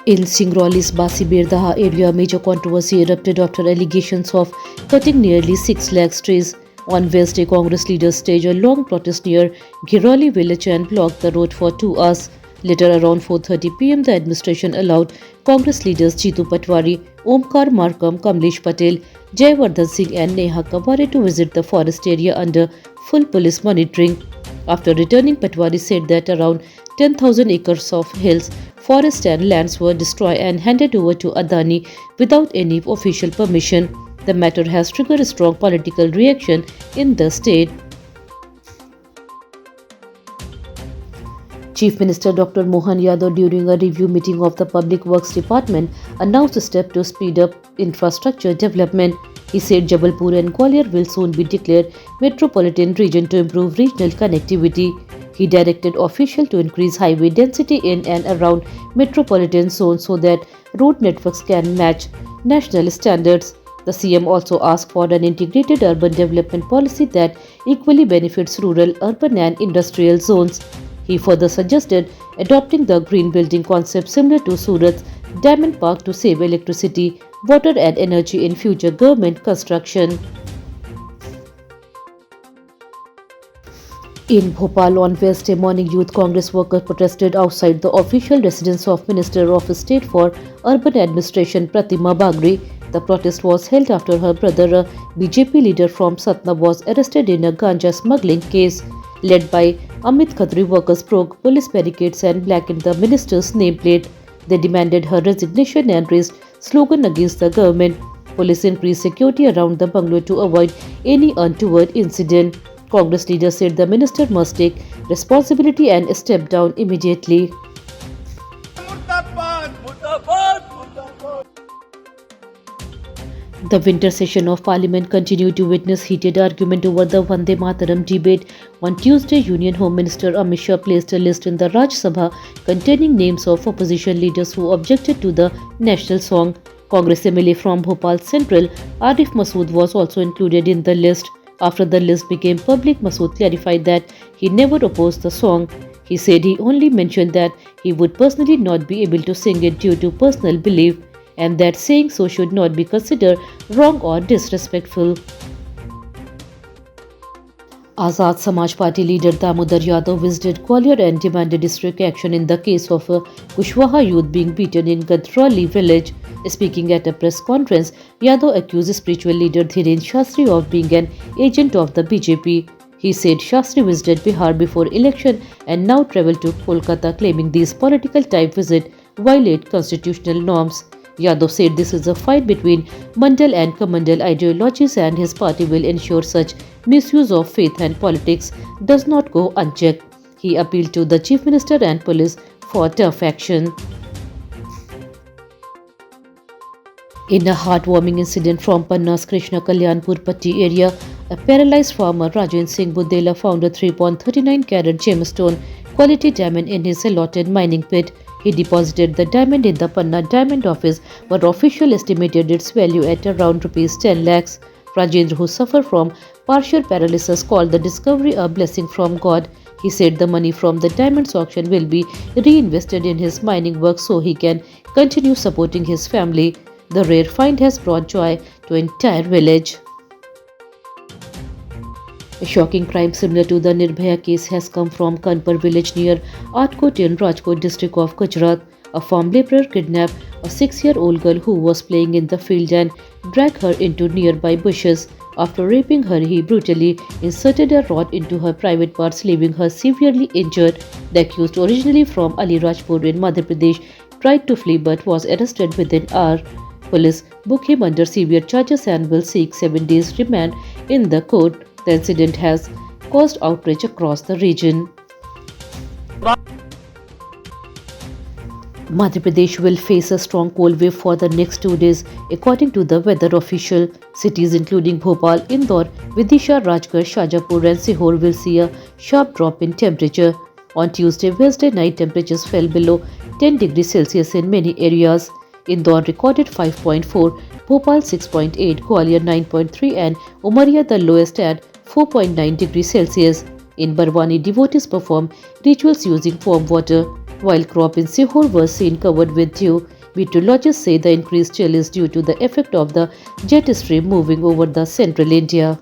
In Singraul's Basi Birdaha area, major controversy erupted after allegations of cutting nearly 6 lakh trees. On Wednesday, Congress leaders staged a long protest near Giroli village and blocked the road for 2 hours. Later, around 4:30 p.m., the administration allowed Congress leaders Jeetu Patwari, Omkar Markam, Kamlesh Patel, Jayavardhan Singh, and Neha Kaware to visit the forest area under full police monitoring. After returning, Patwari said that around 10,000 acres of hills, forest and lands were destroyed and handed over to Adani without any official permission. The matter has triggered a strong political reaction in the state. Chief Minister Dr. Mohan Yadav, during a review meeting of the Public Works Department, announced a step to speed up infrastructure development. He said Jabalpur and Gwalior will soon be declared metropolitan region to improve regional connectivity. He directed officials to increase highway density in and around metropolitan zones so that road networks can match national standards. The CM also asked for an integrated urban development policy that equally benefits rural, urban, and industrial zones. He further suggested adopting the green building concept similar to Surat's Diamond Park to save electricity, water, and energy in future government construction. In Bhopal on Wednesday morning, Youth Congress workers protested outside the official residence of Minister of State for Urban Administration Pratima Bagri. The protest was held after her brother, a BJP leader from Satna, was arrested in a ganja smuggling case. Led by Amit Khatri, workers broke police barricades and blackened the minister's nameplate. They demanded her resignation and raised slogan against the government. Police increased security around the bungalow to avoid any untoward incident. Congress leaders said the minister must take responsibility and step down immediately. The winter session of Parliament continued to witness heated argument over the Vande Mataram debate. On Tuesday, Union Home Minister Amit Shah placed a list in the Raj Sabha containing names of opposition leaders who objected to the national song. Congress MLA from Bhopal Central, Arif Masood, was also included in the list. After the list became public, Masood clarified that he never opposed the song. He said he only mentioned that he would personally not be able to sing it due to personal belief, and that saying so should not be considered wrong or disrespectful. Azad Samaj Party leader Damodar Yadav visited Gwalior and demanded district action in the case of a Kushwaha youth being beaten in Gadrauli village. Speaking at a press conference, Yadav accused spiritual leader Dhiren Shastri of being an agent of the BJP. He said Shastri visited Bihar before election and now travelled to Kolkata, claiming these political type visits violate constitutional norms. Yadav said this is a fight between Mandal and Kamandal ideologies and his party will ensure such misuse of faith and politics does not go unchecked. He appealed to the Chief Minister and police for tough action. In a heartwarming incident from Panna's Krishna Kalyanpur Patti area, a paralyzed farmer Rajendra Singh Budela found a 3.39 carat gemstone quality diamond in his allotted mining pit. He deposited the diamond in the Panna Diamond Office, where officials estimated its value at around Rs 10 lakhs. Rajendra, who suffered from partial paralysis, called the discovery a blessing from God. He said the money from the diamonds auction will be reinvested in his mining work so he can continue supporting his family. The rare find has brought joy to an entire village. A shocking crime similar to the Nirbhaya case has come from Kanpur village near Atkot in Rajkot district of Gujarat. A farm laborer kidnapped a 6-year-old girl who was playing in the field and dragged her into nearby bushes. After raping her, he brutally inserted a rod into her private parts, leaving her severely injured. The accused, originally from Alirajpur in Madhya Pradesh, tried to flee but was arrested within an hour. Police book him under severe charges and will seek 7 days remand in the court. The incident has caused outrage across the region. Madhya Pradesh will face a strong cold wave for the next 2 days, according to the weather official. Cities including Bhopal, Indore, Vidisha, Rajgarh, Shajapur and Sihor will see a sharp drop in temperature. On Tuesday, Wednesday night temperatures fell below 10 degrees Celsius in many areas. Indore recorded 5.4, Bhopal 6.8, Gwalior 9.3 and Umaria the lowest at 4.9 degrees Celsius. In Barwani, devotees perform rituals using warm water. while crop in Sihor was seen covered with dew. Meteorologists say the increased chill is due to the effect of the jet stream moving over the central India.